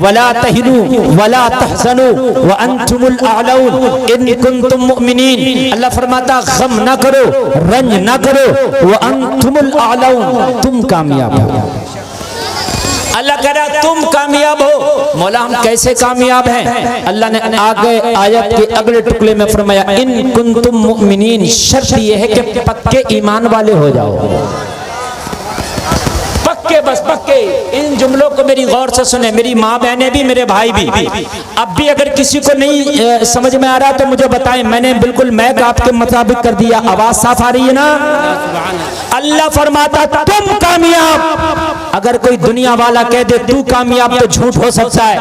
वला तहिनु वला तहज़नु व अंतुमुल अअलौन इन कुंतुम मुमिनीन। अल्लाह फरमाता गम ना करो, रंज ना करो, व अंतुमुल अअलौन, तुम कामयाब हो। अल्लाह कह रहा तुम कामयाब हो। मौला हम कैसे कामयाब हैं? अल्लाह ने आगे आयत के अगले टुकड़े में फरमाया इन कुंतुम मुमिनीन, शर्त यह है कि पक्के ईमान वाले हो जाओ। पक्के, बस पक्के। इन जुमलों को मेरी गौर से सुने, मेरी माँ बहनें भी, मेरे भाई भी। अब भी अगर किसी को नहीं समझ में आ रहा तो मुझे बताएं, मैंने बिल्कुल मैक आपके मुताबिक कर दिया। आवाज साफ आ रही है ना? अल्लाह फरमाता तुम कामयाब। अगर कोई दुनिया वाला कह दे तू कामयाब तो झूठ हो सकता है,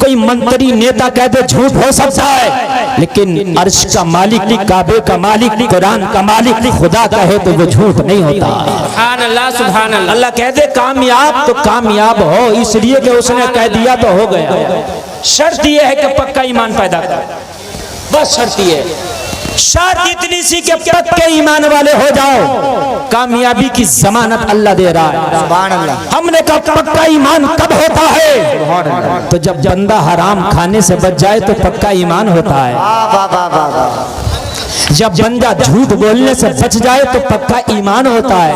कोई मंत्री नेता कह दे झूठ हो सकता है, लेकिन अर्श का मालिक, काबे का मालिक, कुरान का मालिक खुदा कहे तो वो झूठ नहीं होता। सुभान अल्लाह, सुभान अल्लाह। अल्लाह कह दे कामयाब तो कामयाब हो, इसलिए कि उसने कह दिया तो हो गया। शर्त यह है कि पक्का ईमान पैदा कर, बस शर्त ये है। शर्त इतनी सी कि पक्के ईमान वाले हो जाओ, कामयाबी की जमानत अल्लाह दे रहा है। सुभान अल्लाह। हमने कहा पक्का ईमान कब होता है? तो जब बंदा हराम खाने से बच जाए तो पक्का ईमान होता है। जब बंदा झूठ बोलने से बच जाए तो पक्का ईमान होता है।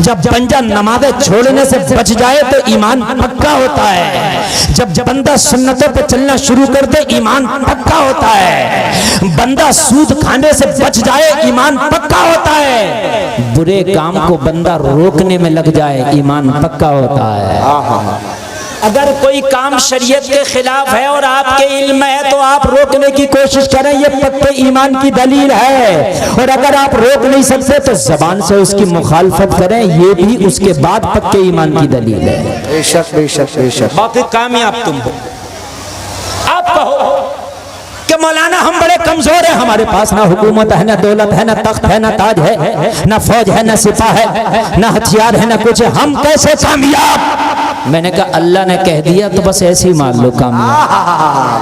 जब बंदा नमाज़ें छोड़ने से बच जाए तो ईमान पक्का होता है। जब बंदा सुन्नतों पे चलना शुरू कर दे ईमान पक्का होता है। बंदा सूद खाने से बच जाए ईमान पक्का होता है। बुरे काम को बंदा रोकने में लग जाए ईमान पक्का होता है। अगर कोई काम शरीयत के खिलाफ है और आपके इल्म है तो आप रोकने की कोशिश करें, ये पक्के ईमान की दलील है। और अगर आप रोक नहीं सकते तो जबान से उसकी मुखालफत करें, ये भी उसके बाद पक्के ईमान की दलील है। बेशक बेशक बेशक। बाकी कामयाब तुम हो। आप कहो कि मौलाना हम बड़े कमजोर हैं, हमारे पास ना हुकूमत है, ना दौलत है, ना तख्त है, ना ताज है, ना फौज है, ना सिपा है, ना हथियार है, ना कुछ है, हम कैसे कामयाब? मैंने कहा अल्लाह ने कह दिया तो बस ऐसे ही मान लो कामयाब।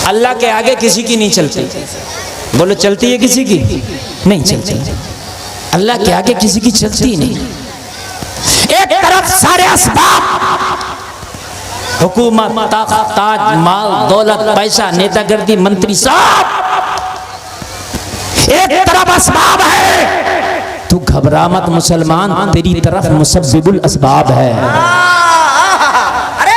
अल्लाह के आगे किसी की नहीं चलती। बोलो चलती है किसी की? नहीं चलती। अल्लाह के आगे किसी की चलती नहीं। एक तरफ सारे असबाब, हुकूमत, ताज, माल, दौलत, पैसा, नेतागिरी, मंत्री साहब, एक तरफ असबाब है। तू घबरा मत मुसलमान, तेरी तरफ मुसब्बिबुल असबाब है। अरे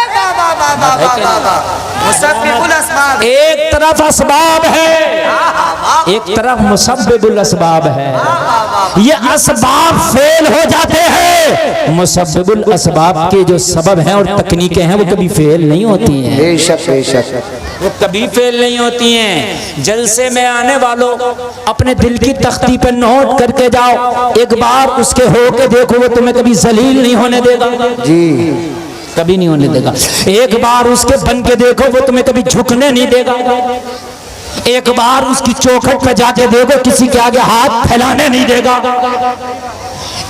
मुसब्बिबुल असबाब, एक तरफ असबाब है, एक तरफ मुसब्बिबुल असबाब है। ये असबाब फेल हो जाते हैं, मुसब्बिबुल असबाब के जो सबब हैं और तकनीकें हैं वो कभी फेल नहीं होती हैं। बेशक बेशक, वो कभी फेल नहीं होती हैं। जलसे में आने वालों अपने दिल की तख्ती पर नोट करके जाओ, एक बार उसके होके देखो, वो तुम्हें कभी जलील नहीं होने देगा जी, कभी नहीं होने देगा। एक बार उसके बन के देखो, वो तुम्हें कभी झुकने नहीं देगा। एक बार उसकी चौखट पे जाके देखो, किसी के आगे हाथ फैलाने नहीं देगा।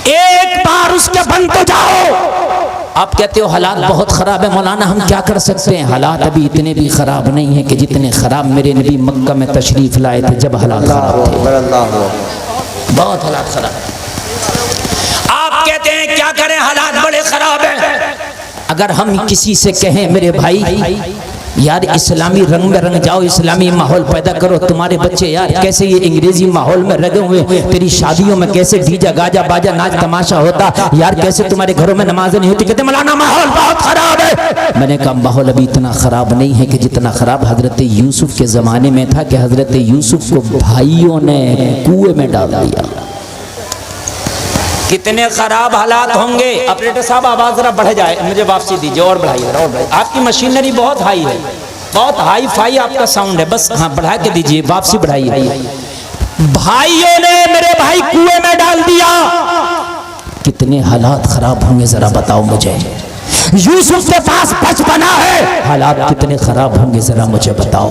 एक बार उसके बन तो जाओ। आप कहते हो हालात बहुत खराब है, मौलाना हम क्या कर सकते हैं? हालात अभी इतने भी खराब नहीं है कि जितने खराब मेरे नबी मक्का में तशरीफ लाए थे जब हालात खराब थे। बहुत हालात खराब। आप कहते हैं क्या करें, हालात बड़े खराब हैं। अगर हम किसी से कहें मेरे भाई यार इस्लामी रंग में रंग जाओ, इस्लामी माहौल पैदा करो, तुम्हारे बच्चे यार कैसे ये अंग्रेजी माहौल में रंगे हुए, तेरी शादियों में कैसे डीजे गाजा बाजा नाच तमाशा होता, यार कैसे तुम्हारे घरों में नमाजें नहीं होती, कहते मौलाना माहौल बहुत खराब है। मैंने कहा माहौल अभी इतना खराब नहीं है कि जितना खराब हजरत यूसुफ के जमाने में था कि हजरत यूसुफ को भाइयों ने कुएं में डाल दिया। कितने खराब हालात होंगे। ऑपरेटर साहब आवाज जरा बढ़ जाए, मुझे वापसी दीजिए, और बढ़ाइए और बढ़ाइए। आपकी मशीनरी बहुत हाई है, बहुत हाई फाई आपका साउंड है, बस हाँ बढ़ा के दीजिए, वापसी बढ़ाइए। भाइयों ने मेरे भाई कुएं में डाल दिया। कितने हालात खराब होंगे जरा बताओ मुझे। यूसुफ के पास बचपना है, हालात कितने खराब होंगे जरा मुझे बताओ।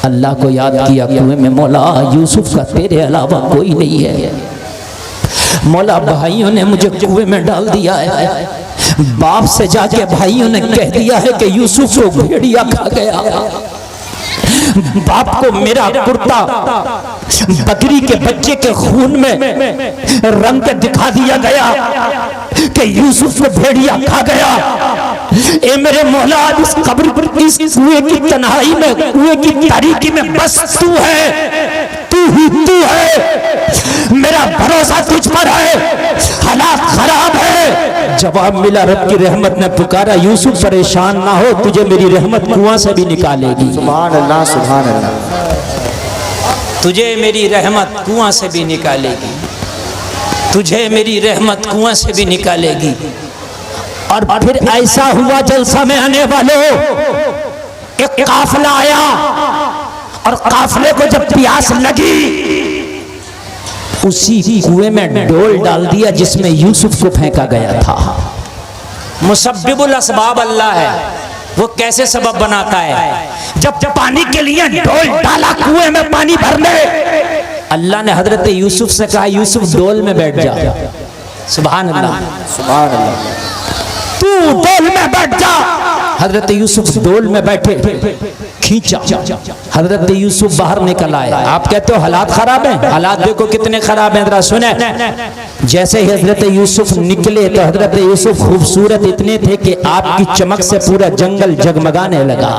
अल्लाह को याद किया कुएं में, मौला यूसुफ का तेरे अलावा कोई नहीं है। मौला भाइयों ने मुझे कुएं में डाल दिया है। बाप से जाके भाइयों ने कह दिया है कि यूसुफ को भेड़िया खा गया। बाप को मेरा कुर्ता बकरी के बच्चे के खून में रंग के दिखा दिया गया कि यूसुफ को भेड़िया खा गया। ये मौला इस कब्र पर इस कुएं की तन्हाई में, कुएं की तारीकी में बस तू है, तू ही तू है, मेरा भरोसा तुझ पर है, हालात खराब है। जवाब मिला, रब की रहमत ने पुकारा, यूसुफ परेशान ना हो, तुझे मेरी रहमत कुआं से भी निकालेगी। सुभान अल्लाह, सुभान अल्लाह। तुझे मेरी रहमत कुआं से भी निकालेगी, तुझे मेरी रहमत कुआं से भी निकालेगी। और फिर ऐसा हुआ, जलसा में आने वालों, एक काफिला आया और काफिले को जब प्यास लगी, उसी कुएं में डोल डाल दिया जिसमें यूसुफ को फेंका गया था। मुसब्बिबुल असबाब अल्लाह है, वो कैसे सबब बनाता है। जब पानी के लिए डोल डाला कुएं में पानी भरने, अल्लाह ने हजरत यूसुफ से कहा, यूसुफ डोल में बैठ जा। सुभान अल्लाह, सुभान अल्लाह। तू डोल में बैठ जा। हजरत यूसुफ डोल में बैठे, खींचा, हजरत यूसुफ बाहर निकल आए। आप कहते हो हालात खराब हैं, हालात देखो कितने खराब हैं, जरा सुने। जैसे ही हजरत यूसुफ निकले तो हजरत यूसुफ खूबसूरत इतने थे कि आपकी चमक से पूरा जंगल जगमगाने लगा।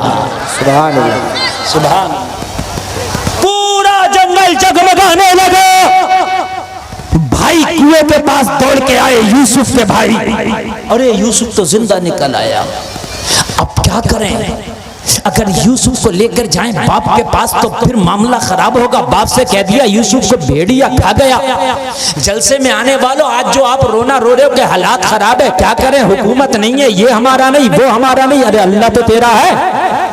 सुभान अल्लाह, सुभान, पूरा जंगल जगमगाने लगा। भाई कुएं के पास दौड़ के आए, यूसुफ के भाई, अरे यूसुफ तो जिंदा निकल आया, अब क्या करें। अगर यूसुफ को लेकर जाएं बाप के पास तो फिर मामला खराब होगा। बाप से कह दिया यूसुफ को भेड़िया खा गया। जलसे में आने वालों, आज जो आप रोना रो रहे हो कि हालात खराब है, क्या करें, हुकूमत नहीं है, ये हमारा नहीं, वो हमारा नहीं, अरे अल्लाह तो तेरा है।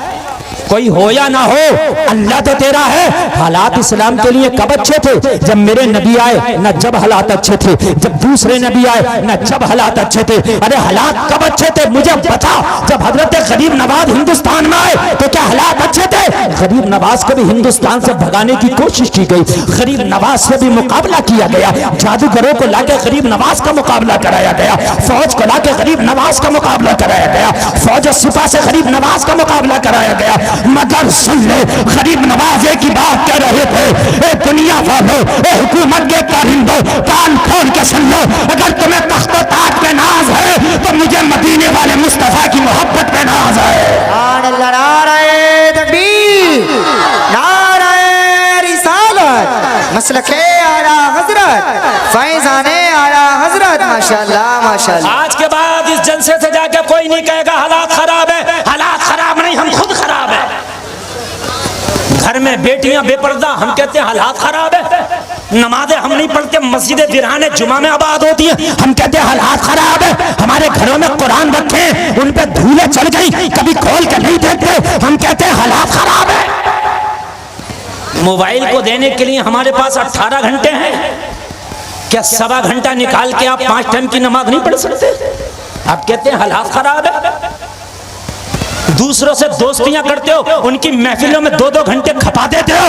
कोई हो या ना हो, अल्लाह तो तेरा है। हालात इस्लाम के लिए कब अच्छे थे, जब मेरे नबी आए, ना जब हालात अच्छे थे, जब दूसरे नबी आए, ना जब हालात अच्छे थे। अरे हालात कब अच्छे थे मुझे बता, जब हजरत गरीब नवाज हिंदुस्तान में आए तो क्या हालात अच्छे थे। गरीब नवाज को भी हिंदुस्तान से भगाने की कोशिश की गई, गरीब नवाज से भी मुकाबला किया गया, जादूगरों को लाके गरीब नवाज का मुकाबला कराया गया, फौज को लाके गरीब नवाज का मुकाबला कराया गया, फौज और सिपा से गरीब नवाज का मुकाबला कराया गया। मगर सुन ले, गरीब नवाजे की बात कह रहे थे, ए दुनिया वालों, ए हुकूमत के कारिंदों, कान खोल के सुन लो। अगर तुम्हें तख्त व ताज पे नाज है तो मुझे मदीने वाले मुस्तफा की मोहब्बत पे नाज है। नारे तकबीर, नारे रिसालत, मसलके आला हजरत, फैजाने आला हजरत, माशाअल्लाह माशाअल्लाह। आज के बाद इस जलसे से जाके कोई नहीं कहेगा हालात खराब है, हालात खराब नहीं, हम खुद खराब है। घर में बेटियां बेपर्दा, हम कहते हैं हालात खराब है। नमाजें हम नहीं पढ़ते, मस्जिदें वीराने जुमा में आबाद होती हैं, हम कहते हैं हालात खराब है। हमारे घरों में कुरान रखे, उन पे धूलें चढ़ गई, कभी खोल के नहीं देखते, हम कहते हैं हालात खराब है। मोबाइल को देने के लिए हमारे पास 18 घंटे हैं, क्या सवा घंटा निकाल के आप 5 टाइम की नमाज नहीं पढ़ सकते। आप कहते हैं हालात खराब है। दूसरों से दोस्तियां करते हो, उनकी महफिलों में 2-2 घंटे खपा देते हो।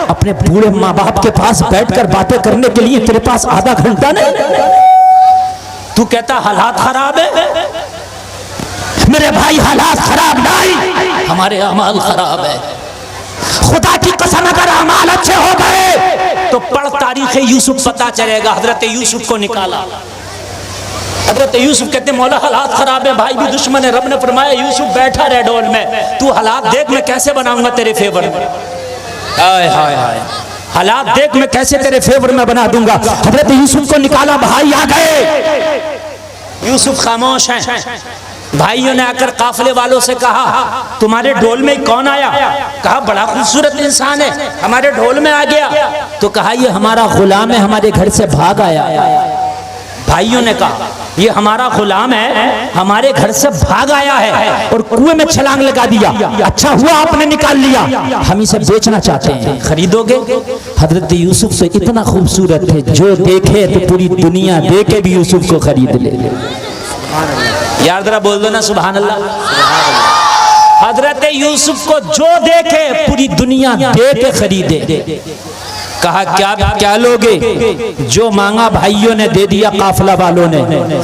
अपने बूढ़े माँ बाप के पास बैठकर बातें करने के लिए तेरे पास आधा घंटा नहीं, तू कहता हालात खराब है। मेरे भाई हालात खराब नहीं, हमारे अमाल खराब है। खुदा की कसम, अगर अमाल अच्छे हो गए तो पढ़ तारीख यूसुफ पता चलेगा। हजरत यूसुफ को निकाला, हजरत यूसुफ कहते मौला हालात खराब है, भाई भी दुश्मन है। रब ने फरमाया यूसुफ बैठा रहे डोल में, तू हालात देख मैं कैसे बनाऊंगा तेरे फेवर में। हाय हाय हाय, हालात देख मैं कैसे तेरे फेवर में बना दूंगा। हजरत यूसुफ को निकाला, भाई आ गए। यूसुफ खामोश हैं। भाइयों ने आकर काफिले वालों से कहा, तुम्हारे ढोल में कौन आया। कहा बड़ा खूबसूरत इंसान है, हमारे ढोल में आ गया। तो कहा ये हमारा गुलाम है, हमारे घर से भाग आया। भाइयों ने कहा ये हमारा गुलाम है, हमारे घर से भाग आया है और कुएं में छलांग लगा दिया। अच्छा हुआ आपने निकाल लिया, हम इसे बेचना चाहते हैं, खरीदोगे। हजरत यूसुफ से इतना खूबसूरत थे, जो देखे तो पूरी दुनिया देखे भी यूसुफ को खरीद ले। यार जरा बोल दो ना सुभान अल्लाह। हजरत यूसुफ को जो देखे पूरी दुनिया देके खरीदे। कहा क्या क्या लोगे? जो मांगा भाइयों ने दे दिया काफिला वालों ने।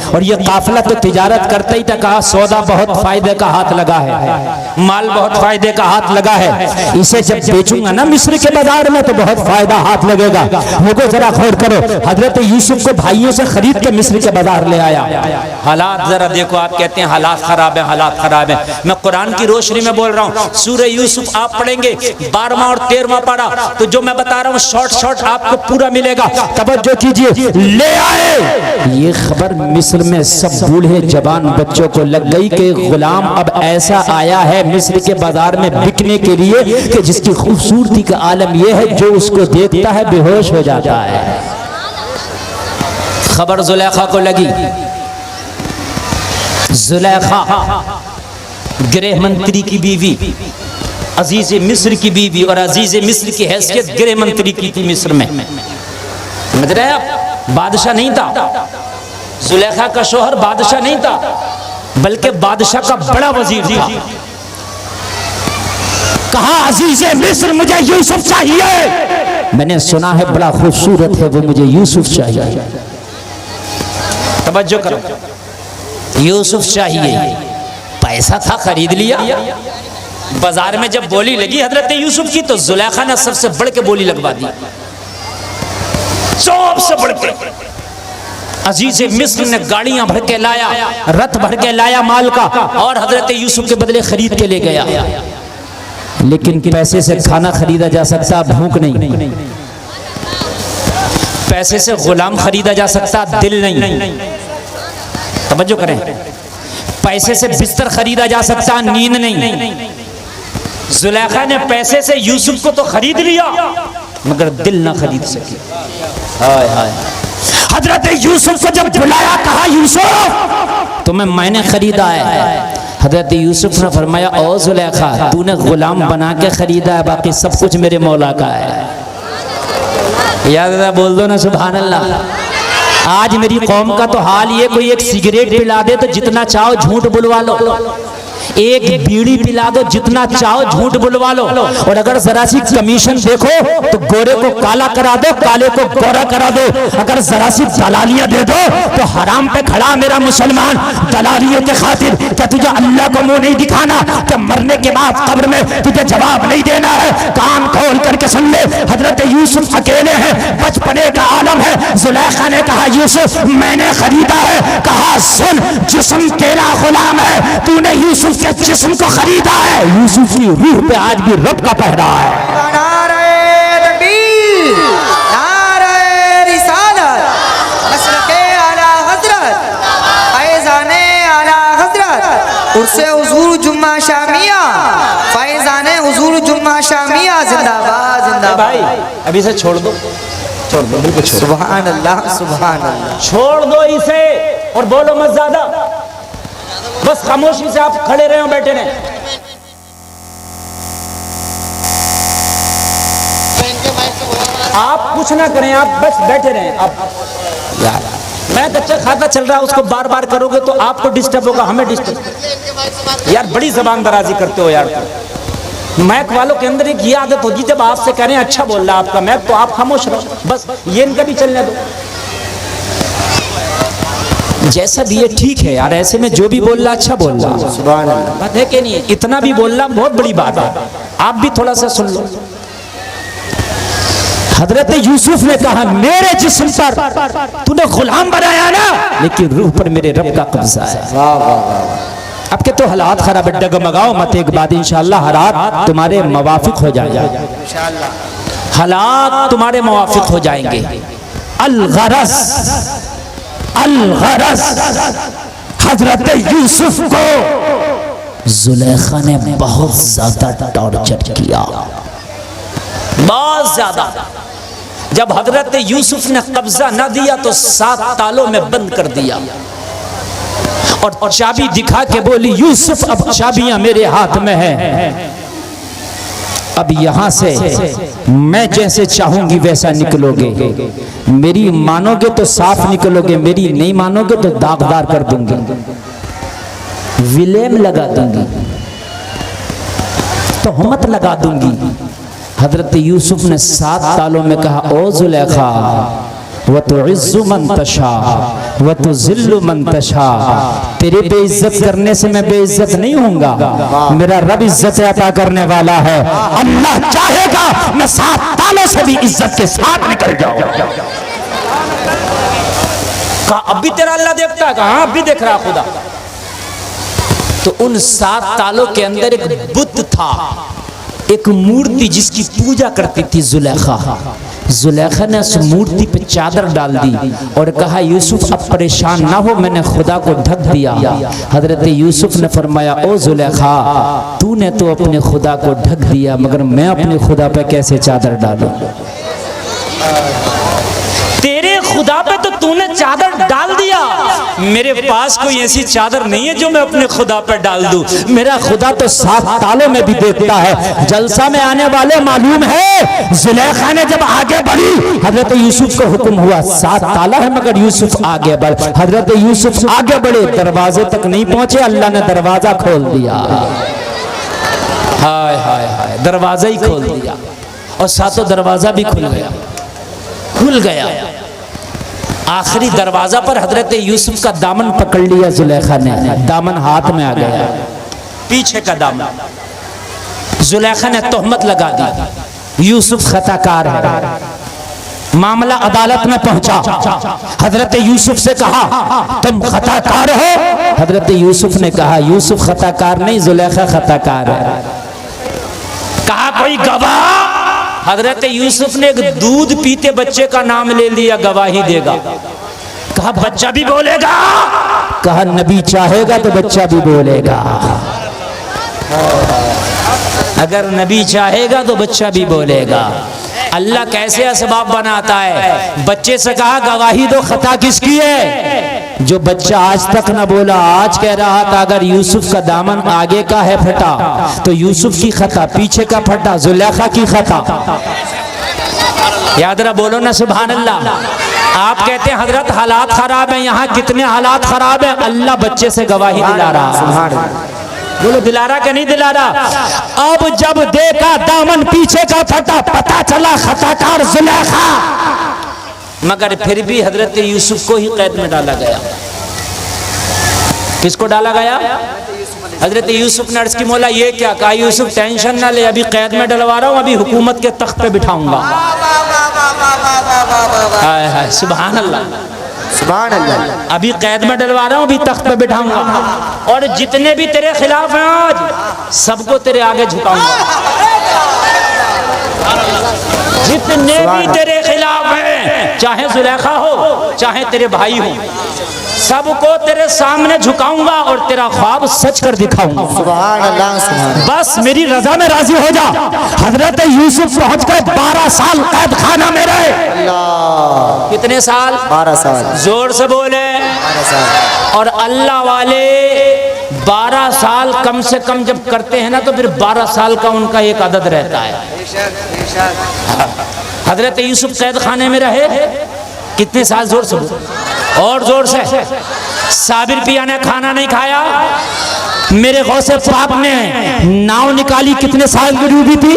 और ये काफिला तो तिजारत करता ही था। कहा सौदा बहुत फायदे का हाथ लगा है, माल बहुत फायदे का हाथ लगा है, इसे जब बेचूंगा ना मिस्र के बाजार में तो बहुत फायदा हाथ लगेगा। लोगों जरा गौर करो, हजरत यूसुफ को भाइयों से खरीद के मिस्र के बाजार ले आया। हालात जरा देखो, आप कहते हैं हालात खराब है, हालात खराब है। मैं कुरान की रोशनी में बोल रहा हूँ। सूरह यूसुफ आप पढ़ेंगे 12वां और 13वां पारा, तो जो मैं बता रहा हूँ शॉर्ट आपको पूरा मिलेगा। तवज्जो कीजिए। ले आए ये खबर मिस्र में सब बूढ़े जवान बच्चों को लग गई कि गुलाम अब ऐसा आया है मिस्र के बाजार में बिकने के लिए कि जिसकी खूबसूरती का आलम यह है जो उसको देखता है बेहोश हो जाता है। खबर जुलेखा को लगी। जुलेखा गृह मंत्री की बीवी, अजीज मिस्र की बीवी, और अजीज मिस्र की हैसियत गृह मंत्री की थी मिस्र में। समझ रहे हैं आप? बादशाह नहीं था जुलेखा का शोहर, बादशाह नहीं था बल्कि बादशाह का बड़ा वजीर था। कहा अजीज मिस्र मुझे यूसुफ चाहिए। मैंने सुना है बड़ा खूबसूरत है वो, मुझे यूसुफ चाहिए। तवज्जो करो, यूसुफ चाहिए। पैसा था, खरीद लिया। बाजार में जब बोली लगी हजरत यूसुफ की तो जुलेखा ने सबसे बढ़ के बोली लगवा दी, सबसे बढ़ के। अजीज मिस्र ने गाड़ियां भर के लाया, रथ भर के लाया माल का, और हजरत यूसुफ के बदले खरीद के ले गया। लेकिन पैसे से खाना खरीदा जा सकता, भूख नहीं। पैसे से गुलाम खरीदा जा सकता, दिल नहीं। तवज्जो करें, पैसे से बिस्तर खरीदा जा सकता, नींद नहीं। जुलेखा ने पैसे से यूसुफ को तो खरीद लिया मगर दिल ना खरीद सकी। हाय हाय। हजरत यूसुफ को जब बुलाया, कहा यूसुफ तुम्हें मैंने खरीदा है। हजरत यूसुफ ने फरमाया ओ जुलेखा तूने गुलाम बना के खरीदा है, बाकी सब कुछ मेरे मौला का है। याद बोल दो ना सुभान अल्लाह। आज मेरी कौम का तो हाल ये, कोई एक सिगरेट पिला दे तो जितना चाहो झूठ बुलवा लो, एक बीड़ी पिला दो जितना चाहो झूठ बुलवा लो, और अगर जरा सी कमीशन देखो तो गोरे को काला करा दो, काले को गोरा करा दो। अगर जरा सी दलालियां दे दो तो हराम पे खड़ा मेरा मुसलमान दलालियों के खातिर। क्या तुझे अल्लाह को मुंह नहीं दिखाना? क्या मरने के बाद कब्र में तुझे जवाब नहीं देना है? कान खोल करके सुन ले, हजरत यूसुफ अकेले हैं, बचपने का आलम है। जुलेखा ने कहा यूसुफ मैंने खरीदा है। कहा सुन, जिस्म तेरा गुलाम है, तूने यूसुफ के जिस्म को खरीदा है। यूसुफ की रूह पे आज भी रब का पहरा है। नारे तकबीर, नारे रिसालत, मसलके आला हजरत, फैज़ाने आला हजरत, उर्से हुजूर जुम्मा शामिया, फैज़ाने हुजूर जुम्मा शामिया, जिंदाबाद जिंदाबाद। भाई अभी से छोड़ दो, छोड़ दो, बिल्कुल छोड़ दो। सुभान अल्लाह सुभान अल्लाह। छोड़ दो इसे और बोलो मत ज्यादा, बस खामोशी से आप खड़े रहे हो, बैठे रहे। आप कुछ ना करें, आप बस बैठे रहें। आप यार मैं कच्चा खाता चल रहा, उसको बार बार करोगे तो आपको डिस्टर्ब होगा, हमें डिस्टर्ब। यार बड़ी जबान दराजी करते हो यार। मैक वालों के अंदर एक ये आदत होगी, जब आपसे कह रहे हैं अच्छा बोल रहा है आपका मैक, तो आप खामोश रहो, बस ये इनका भी चलने दो। जैसा भी ये ठीक है यार, ऐसे में जो भी बोल रहा अच्छा बोल रहा, सुभान अल्लाह, बात है कि नहीं? इतना भी बोलना बहुत बड़ी बात है, आप भी थोड़ा सा सुन लो। हजरत यूसुफ ने कहा मेरे जिस्म पर तूने गुलाम बनाया ना, लेकिन रूह पर मेरे रब का कब्जा है। अब के तो हालात खराब है, डगमगाओ मत, एक बात इंशाअल्लाह हालात तुम्हारे मुवाफिक हो जाएंगे, हालात तुम्हारे मुवाफिक हो जाएंगे। अल-गरज अल-गरज, हजरत यूसुफ को जुलेखा ने बहुत ज्यादा टॉर्चर किया, बहुत ज्यादा। जब हजरत यूसुफ ने कब्जा न दिया तो 7 तालों में बंद कर दिया और चाबी दिखा के बोली यूसुफ अब चाबियां मेरे हाथ में है, अब यहां से मैं जैसे चाहूंगी वैसा निकलोगे, मेरी मानोगे तो साफ निकलोगे, मेरी नहीं मानोगे तो दागदार कर दूंगी, विलेम लगा दूंगी, तोहमत लगा दूंगी, हजरत यूसुफ ने 7 तालों में कहा, ओ जुलेखा, व तो इज्जु मन तशा व तो जिल्लु मन तशा, तेरी बेइज्जत करने से मैं बेइज्जत नहीं होऊंगा, मेरा रब इज्जत अता करने वाला है। अल्लाह चाहेगा मैं 7 तालों से भी इज्जत के साथ निकल जाऊंगा। कहा अब भी तेरा अल्लाह देखता है? कहा हाँ, अब भी देख रहा खुदा। तो उन 7 तालों के अंदर एक बुत था, एक मूर्ति जिसकी पूजा करती थी जुलेखा। जुलेखा ने उस मूर्ति पे चादर डाल दी और कहा, यूसुफ अब परेशान ना हो, मैंने खुदा को ढक दिया। हजरत यूसुफ ने फरमाया, ओ जुलेखा, तूने तो अपने खुदा को ढक दिया, मगर मैं अपने खुदा पे कैसे चादर डालूं? तेरे खुदा पे तो तूने चादर डाल दिया, मेरे पास कोई ऐसी चादर नहीं है जो मैं अपने खुदा पे डाल दूं। मेरा खुदा तो 7 तालों में भी देखता है। जलसा में आने वाले मालूम है, जुलेखा ने जब आगे बढ़ी, हजरत यूसुफ को हुक्म हुआ 7 ताला है मगर यूसुफ आगे बढ़। हजरत यूसुफ आगे बढ़े, दरवाजे तक नहीं पहुंचे, अल्लाह ने दरवाजा खोल दिया। हाय हाय हाय, दरवाजा ही खोल दिया और 7 दरवाजा भी खुल गया। आखिरी दरवाजा पर हजरत यूसुफ का दामन पकड़ लिया जुलेखा ने, दामन हाथ में आ गया, पीछे का दामन। जुलेखा ने तोहमत लगा दी, यूसुफ खताकार है। मामला अदालत में पहुंचा। हजरत यूसुफ से कहा, तुम खताकार हो? हजरत यूसुफ ने कहा, यूसुफ खताकार नहीं, जुलेखा खताकार है। कहा कोई गवाह? हजरत यूसुफ ने एक दूध पीते बच्चे का नाम ले लिया, गवाही देगा। कहा बच्चा भी बोलेगा? कहा नबी चाहेगा तो बच्चा भी बोलेगा। अगर नबी चाहेगा तो बच्चा भी बोलेगा। अल्लाह कैसे असबाब बनाता है? बच्चे से कहा गवाही दो, खता किसकी है? जो बच्चा आज तक न बोला, आज कह रहा था अगर यूसुफ का दामन आगे का है फटा तो यूसुफ की खता, पीछे का फटा जुलेखा की खता। याद रहा, बोलो ना सुभान अल्लाह। आप कहते हैं हजरत हालात खराब है, यहाँ कितने हालात खराब है? अल्लाह बच्चे से गवाही दिला रहा। बोलो दिला रहा कि नहीं दिला रहा? अब जब देखा दामन पीछे का फटा, पता चला खताकार जुलेखा, मगर फिर भी हजरत यूसुफ को ही कैद में डाला गया। किसको डाला गया? हजरत यूसुफ ने अर्ज की, मौला ये क्या? कहा यूसुफ टेंशन ना ले, अभी कैद में डलवा रहा हूँ, अभी हुकूमत के तख्त पे बिठाऊंगा। हाय हाय सुभान अल्लाह, सुभान अल्लाह। अभी कैद में डलवा रहा हूँ, अभी तख्त पे बिठाऊंगा, और जितने भी तेरे खिलाफ हैं आज सबको तेरे आगे झुकाऊंगा। जितने भी तेरे खिलाफ हैं, चाहे जुलेखा हो चाहे तेरे भाई हो, सबको तेरे सामने झुकाऊंगा और तेरा ख्वाब सच कर दिखाऊंगा। सुभान अल्लाह, सुभान अल्लाह। बस मेरी रजा में राजी हो जा। हजरत यूसुफ पहुंच गए, 12 साल कैद खाना में रहे। अल्लाह, कितने साल? 12 साल। जोर से बोले। 12 साल। और अल्लाह वाले 12 साल कम से कम जब करते हैं ना, तो फिर 12 साल का उनका एक अदद रहता है। हजरत यूसुफ कैद खाने में रहे कितने साल? जोर से और जोर से। साबिर पिया ने खाना नहीं खाया, मेरे गौसे पाक ने नाव निकाली, कितने साल की डूबी थी?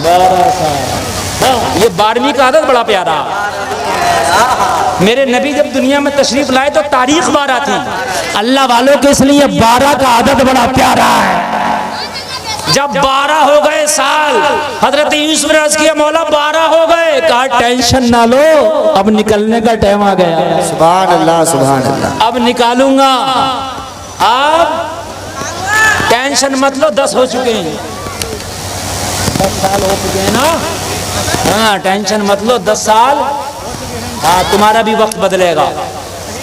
12 साल। ये 12वीं का आदत बड़ा प्यारा। मेरे नबी जब दुनिया में तशरीफ लाए तो तारीख 12 थी। अल्लाह वालों के इसलिए 12 का आदत बड़ा प्यारा है। जब 12 हो गए साल, हजरत यूसुफ ने अर्ज किया, मौला 12 हो गए। कहा टेंशन ना लो, अब निकलने का टाइम आ गया। सुभान अल्लाह, सुभान अल्लाह। अब निकालूंगा, अब टेंशन मत लो, 10 हो चुके हैं, 10 साल हो चुके हैं ना। हाँ टेंशन मत लो, 10 साल। हाँ तुम्हारा भी वक्त बदलेगा,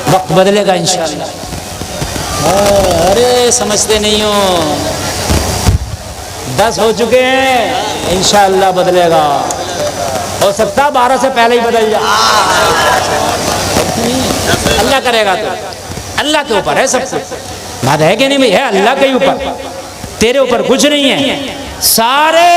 वक्त बदलेगा इंशाअल्लाह। अरे समझते नहीं हो, 10 हो चुके हैं, इंशाअल्लाह बदलेगा। हो सकता 12 से पहले ही बदल जाए, अल्लाह करेगा तो। अल्लाह के ऊपर है सब कुछ, बात है कि नहीं भाई? है अल्लाह के ऊपर, तेरे ऊपर कुछ नहीं है। सारे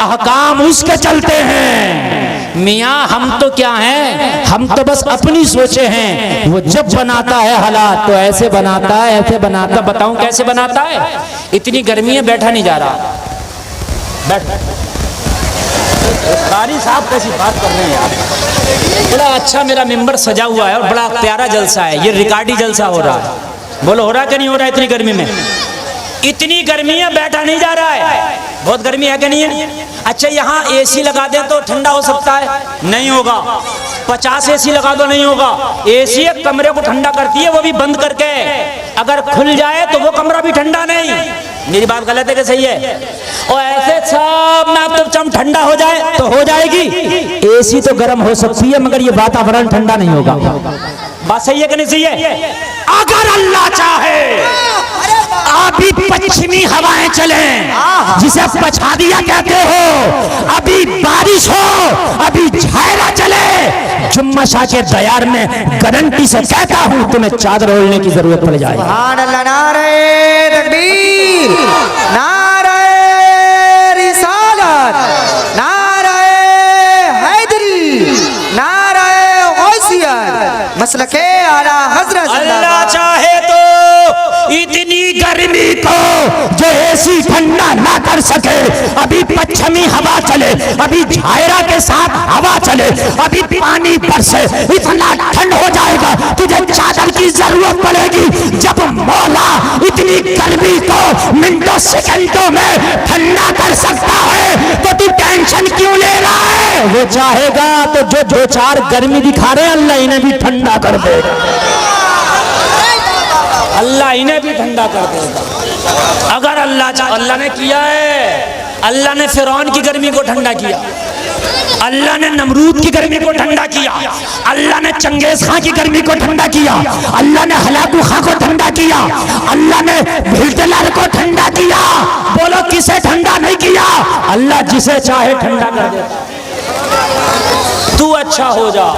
अहकाम उसके चलते हैं। मियाँ हम तो क्या हैं, हम तो बस अपनी सोचे हैं। वो जब बनाता है हालात तो ऐसे बनाता है, ऐसे बनाता। बताऊं कैसे बनाता है? इतनी गर्मी है, बैठा नहीं जा रहा, बैठ कारी साहब कैसी बात कर रहे हैं यार। बड़ा अच्छा मेरा मेंबर सजा हुआ है और बड़ा प्यारा जलसा है, ये रिकॉर्डी जलसा हो रहा है। बोलो हो रहा कि नहीं हो रहा है? इतनी गर्मी में, इतनी गर्मी है, बैठा नहीं जा रहा है। बहुत गर्मी है कि नहीं है? अच्छा यहाँ एसी लगा दें तो ठंडा हो सकता है? नहीं होगा। 50 एसी लगा दो, नहीं होगा। एसी एक कमरे को ठंडा करती है, वो भी बंद करके। अगर खुल जाए तो वो कमरा भी ठंडा नहीं। मेरी बात गलत है कि सही है? और ऐसे सब में अब तो ठंडा हो जाए तो हो जाएगी। एसी तो गर्म हो सकती है मगर ये वातावरण ठंडा नहीं होगा। बात सही है कि नहीं सही है? अगर अल्लाह चाहे अभी पश्चिमी हवाएं चले, जिसे पछादिया कहते हो, अभी बारिश हो, अभी झायरा चले, जुम्मा शाह के दयार में गारंटी से कहता हूं तुम्हें चादर ओढ़ने की जरूरत पड़ जाए। सुभान अल्लाह, नारे तकबीर, नारे रिसालत, नारे हैदरी, नारे गौसियत, मसलके आला हजरत। अल्लाह चाहे तो इतनी गर्मी को जो एसी ठंडा ना कर सके, अभी पश्चिमी हवा चले, अभी झायरा के साथ हवा चले, अभी पानी बरसे, इतना ठंड हो जाएगा तुझे चादर की जरूरत पड़ेगी। जब मौला इतनी गर्मी को मिनटों सेकंडों में ठंडा कर सकता है तो तू टेंशन क्यों ले रहा है? वो चाहेगा तो जो दो चार गर्मी दिखा रहे हैं अल्लाह इन्हें भी ठंडा कर देगा। अल्लाह इन्हें भी ठंडा कर देगा अगर अल्लाह ने किया है। अल्लाह ने फिरौन की गर्मी को ठंडा किया, अल्लाह ने नमरूद की गर्मी को ठंडा किया, अल्लाह ने चंगेज खां की गर्मी को ठंडा किया, अल्लाह ने हलाकू खां को ठंडा किया, अल्लाह ने हिटलर को ठंडा किया। बोलो किसे ठंडा नहीं किया? अल्लाह जिसे चाहे ठंडा कर देता। तू अच्छा हो जा,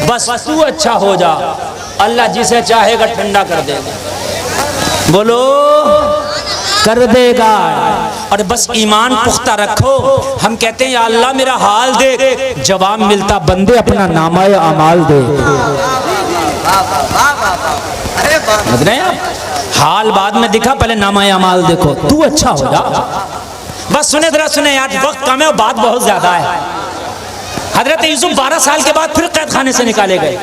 बस तू अच्छा हो जा, अल्लाह जिसे चाहेगा ठंडा कर देगा। बोलो कर देगा। और बस ईमान पुख्ता रखो। हम कहते हैं या अल्लाह मेरा हाल देख, जवाब मिलता बंदे अपना नामा अमाल दे। समझ रहे हैं? हाल बाद में दिखा, पहले नामा अमाल देखो। तू अच्छा हो जा। बस सुने जरा सुने यार, वक्त कम है और बात बहुत ज्यादा है। हजरत यूसुफ 12 साल के बाद फिर कैद खाने से निकाले गए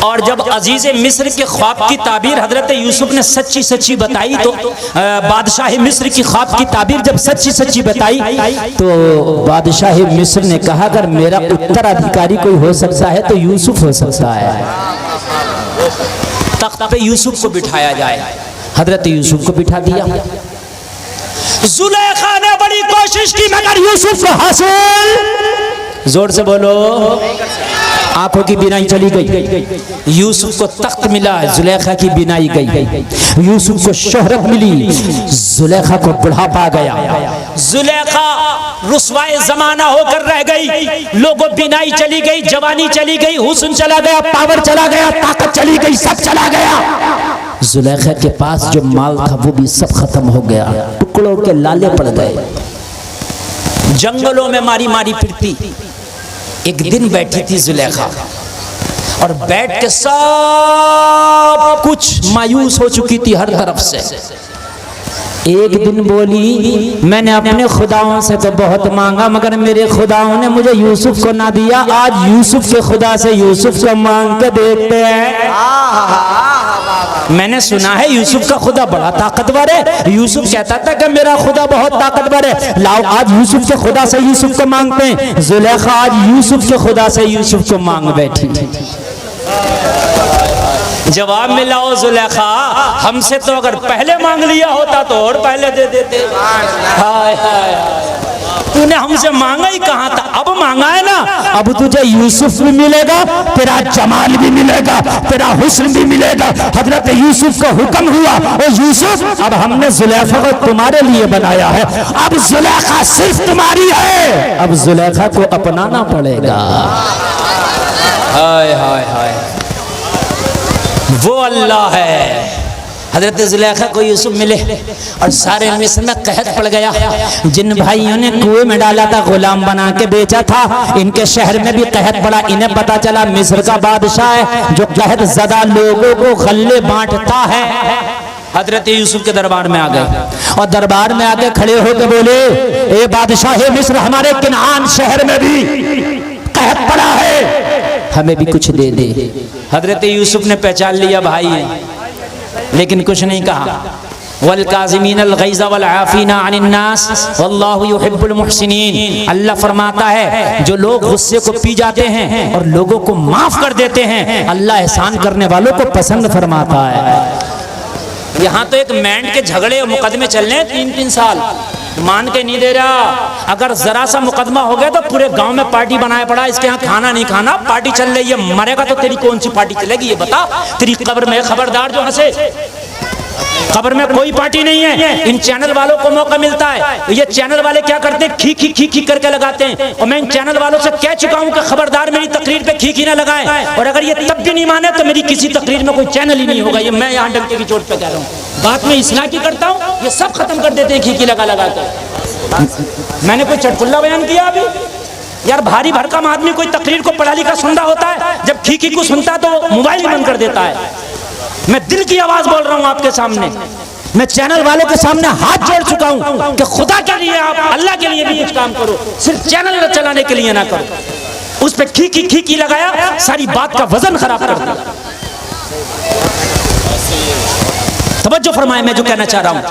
और जब अजीज मिस्र के ख्वाब की ताबीर हजरत यूसुफ ने सच्ची सच्ची बताई तो बादशाह मिस्र की ख्वाब की ताबीर जब सच्ची सच्ची बताई तो बादशाह मिस्र ने कहा अगर मेरा उत्तराधिकारी कोई हो सकता है तो यूसुफ हो सकता है। तख्त पे यूसुफ को बिठाया जाए। हजरत यूसुफ को बिठा दिया। जुलेखा ने बड़ी कोशिश की मगर यूसुफ को हासिल, जोर से बोलो, आंखों की बिनाई चली गई। यूसुफ को तख्त मिला, जुलेखा की बिनाई गई। यूसुफ को शोहरत मिली, जुलेखा को बुढ़ापा गया। जुलेखा रुसवाए जमाना होकर रह गई। लोगों बिनाई चली गई, जवानी चली गई, हुस्न चला गया, पावर चला गया, ताकत चली गई, सब चला गया। जुलेखा के पास जो माल था वो भी सब खत्म हो गया, टुकड़ों के लाले पड़ गए। जंगलों में मारी मारी फिरती। एक दिन बैठी थी जुलेखा और बैठ के सब कुछ मायूस हो चुकी थी हर तरफ से। एक दिन बोली मैंने अपने खुदाओं से तो बहुत मांगा मगर मेरे खुदाओं ने मुझे यूसुफ को ना दिया। आज यूसुफ के खुदा से यूसुफ को मांग के देखते हैं। मैंने सुना है यूसुफ का खुदा बड़ा ताकतवर है। यूसुफ कहता था कि मेरा खुदा बहुत ताकतवर है। लाओ आज यूसुफ के खुदा से यूसुफ को मांगते हैं। जुलेखा आज यूसुफ के खुदा से यूसुफ को मांग बैठी। जवाब मिला ओ जुलेखा, हमसे तो अगर पहले मांग लिया होता तो और पहले दे देते। हाय हाय, तूने हमसे मांगा ही कहाँ था, अब मांगा है ना। अब तुझे यूसुफ भी मिलेगा, तेरा जमाल भी मिलेगा, तेरा हुस्न भी मिलेगा। हजरत यूसुफ को हुक्म हुआ, ओ यूसुफ अब हमने जुलेखा को तुम्हारे लिए बनाया है, अब जुलेखा सिर्फ तुम्हारी है, अब जुलेखा को अपनाना पड़ेगा। हाय हाय हाय, वो अल्लाह है। हजरत जुलेखा को यूसुफ मिले और सारे मिस्र में कहत पड़ गया। जिन भाइयों ने कुएं में डाला था, गुलाम बना के बेचा था, इनके शहर में भी कहत पड़ा। इन्हें पता चला मिस्र का बादशाह है जो कहत ज़दा लोगों को गल्ले बांटता है। हजरत यूसुफ के दरबार में आ गए और दरबार में आके खड़े होकर बोले, ए बादशाह मिस्र, हमारे किनान शहर में भी कहत पड़ा है, हमें भी कुछ दे दे। हजरत यूसुफ ने पहचान लिया भाई है, लेकिन कुछ नहीं कहा। वल काज़िमीनल गैज़ वल आफ़ीना अनिन नास वल्लाहु युहिब्बुल मुहसिनीन। अल्लाह फरमाता है जो लोग गुस्से को पी जाते हैं और लोगों को माफ कर देते हैं, अल्लाह एहसान करने वालों को पसंद फरमाता है। यहाँ तो एक मैंड के झगड़े और मुकदमे चल रहे हैं 3-3 साल, मान के नहीं दे रहा। अगर जरा सा मुकदमा हो गया तो पूरे गांव में पार्टी बनाया पड़ा, इसके यहाँ खाना नहीं खाना, पार्टी चल रही है। मरेगा तो तेरी कौन सी पार्टी चलेगी ये बता, तेरी कब्र में खबरदार जो हंसे। खबर में कोई पार्टी नहीं है। इन चैनल वालों को मौका मिलता है, ये चैनल वाले क्या करते हैं, खी खी खी खी करके लगाते हैं। और मैं इन चैनल वालों से कह चुका हूं कि खबरदार मेरी तकरीर पे खी खी ना लगाएं, और अगर ये तब भी नहीं माने तो मेरी किसी तकरीर में कोई चैनल ही नहीं होगा। ये मैं यहाँ डंके की चोट पे कह रहा हूँ। बात में इस्लाह की करता हूँ, ये सब खत्म कर देते हैं खी खी लगा लगा कर। मैंने कोई चटकुल्ला बयान किया अभी? यार भारी भरकम आदमी कोई तकरीर को पढ़ा लिखा सुन रहा होता है, जब खी खी को सुनता है तो मोबाइल ही बंद कर देता है। मैं दिल की आवाज बोल रहा हूं आपके सामने, मैं चैनल वालों के सामने हाथ जोड़ चुका हूं कि खुदा के लिए आप अल्लाह के लिए भी कुछ काम करो, सिर्फ चैनल चलाने के लिए ना करो। उस पे खी खी लगाया, सारी बात का वजन खराब कर दिया। तवज्जो फरमाए, मैं जो कहना चाह रहा हूं,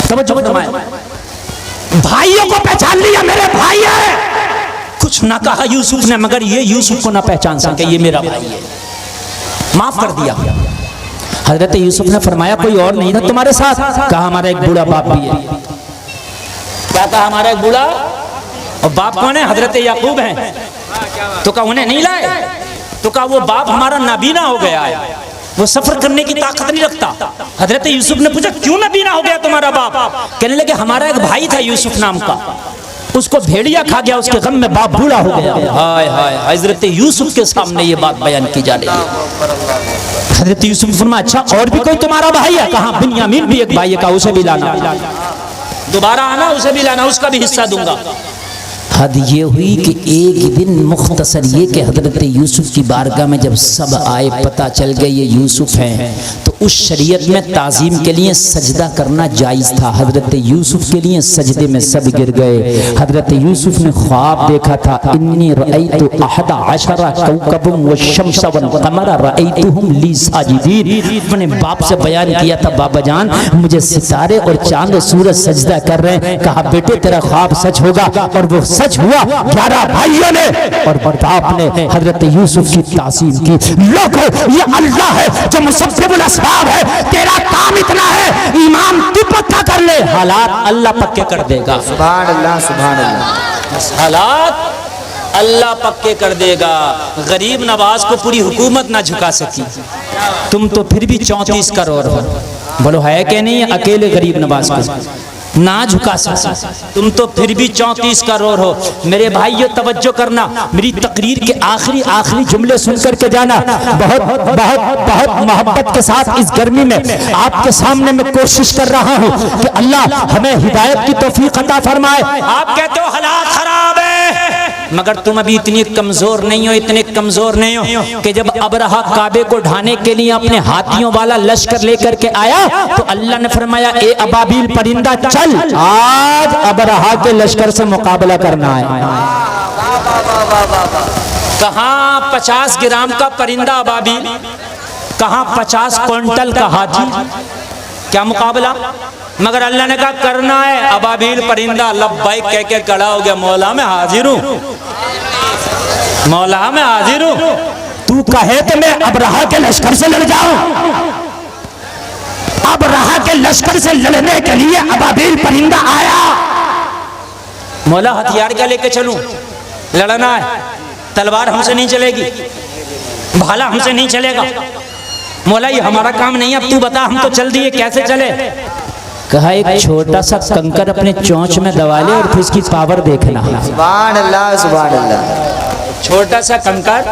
तवज्जो फरमाए। भाइयों को पहचान लिया, मेरे भाई है। कुछ ना कहा यूसुफ ने, मगर ये यूसुफ को ना पहचान सके, ये मेरा भाई है, माफ कर दिया। हजरत यूसुफ ने फरमाया कोई और नहीं था तुम्हारे साथ? कहा हमारा एक बूढ़ा बाप भी है। क्या कहा? हमारा एक बूढ़ा, और बाप कौन है? हजरत याकूब हैं। तो कहा उन्हें नहीं लाए? तो कहा वो बाप हमारा नाबीना हो गया है, वो सफर करने की ताकत नहीं रखता। हजरत यूसुफ ने पूछा क्यों नाबीना हो गया तुम्हारा बाप? कहने लगे हमारा एक भाई था यूसुफ नाम का, उसको भेड़िया खा गया, उसके गम में बाप बूढ़ा हो गया। हाय हाय, हजरत यूसुफ के सामने ये बात बयान की जा रही है। हजरत यूसुफ फरमाया अच्छा और भी कोई तुम्हारा भाई है? कहा बिन्यामीन भी एक भाई है, कहा उसे भी लाना, दोबारा आना, उसे भी लाना, उसका भी हिस्सा दूंगा। हद ये हुई कि एक दिन मुख्तसर ये कि हजरत यूसुफ की बारगाह में जब सब आए, पता चल गए ये यूसुफ हैं, तो उस शरीयत में ताज़ीम के लिए सजदा करना जायज़ था। हजरत यूसुफ के लिए सजदे में सब गिर गए। हजरत यूसुफ ने ख्वाब देखा था, इन्नी रअयतु अहदा अशरा कौकबम व शम्स वल क़मर रअयतुहुम ली साजिदीन। अपने बाप से बयान किया था बाबा जान मुझे सितारे और चांद सूरज सजदा कर रहे हैं। कहा बेटे तेरा ख्वाब सच होगा, और वो सच हुआ। 11 भाइयों ने और बाप ने हजरत यूसुफ की तासीम की। लोगों ये अल्लाह है जो मुसब्बिबुल असबाब है, तेरा काम इतना है ईमान तू पक्का कर ले, हालात अल्लाह पक्के कर देगा। सुभान अल्लाह, सुभान अल्लाह। हालात अल्लाह पक्के कर देगा। गरीब नवाज को पूरी हुकूमत ना झुका सकी, तुम तो फिर भी 34 करोड़ हो। बोलो है कि नहीं? अकेले गरीब नवाज को ना झुका सकता, तुम तो फिर भी 34 करोड़ हो। मेरे भाइयों तवज्जो करना, मेरी तकरीर के आखिरी जुमले सुन करके जाना। बहुत बहुत बहुत मोहब्बत के साथ इस गर्मी में आपके सामने मैं कोशिश कर रहा हूँ कि अल्लाह हमें हिदायत की तौफीक अता फरमाए। आप कहते हो हालात खराब है, मगर तुम अभी इतनी कमजोर नहीं हो, इतने कमजोर नहीं हो कि जब अबरहा काबे को ढाने के लिए अपने हाथियों वाला लश्कर लेकर के आया तो अल्लाह ने फरमाया ए अबाबील परिंदा चल, आज अबरहा के लश्कर से मुकाबला करना है। कहाँ 50 ग्राम का परिंदा अबाबील, कहाँ 50 क्विंटल का हाथी, क्या मुकाबला? मगर अल्लाह ने कहा करना है। अबाबील परिंदा लब्बैक कह के खड़ा हो गया, मौला मैं हाजिर हूँ, मौला मैं हाजिर हूँ। तू कहे तो मैं अबरहा के लश्कर से लड़ जाऊं? अबरहा के लश्कर से लड़ने के लिए अबाबील परिंदा आया। मौला हथियार क्या लेके चलूं? लड़ना है, तलवार हमसे नहीं चलेगी, भाला हमसे नहीं चलेगा। मौला ये हमारा काम नहीं है, अब तू बता हम तो चल दिए, कैसे चले? कहा एक छोटा सा कंकर अपने चोंच में दबा ले और फिर इसकी पावर देखना। सुभान अल्लाह, सुभान अल्लाह। छोटा सा कंकर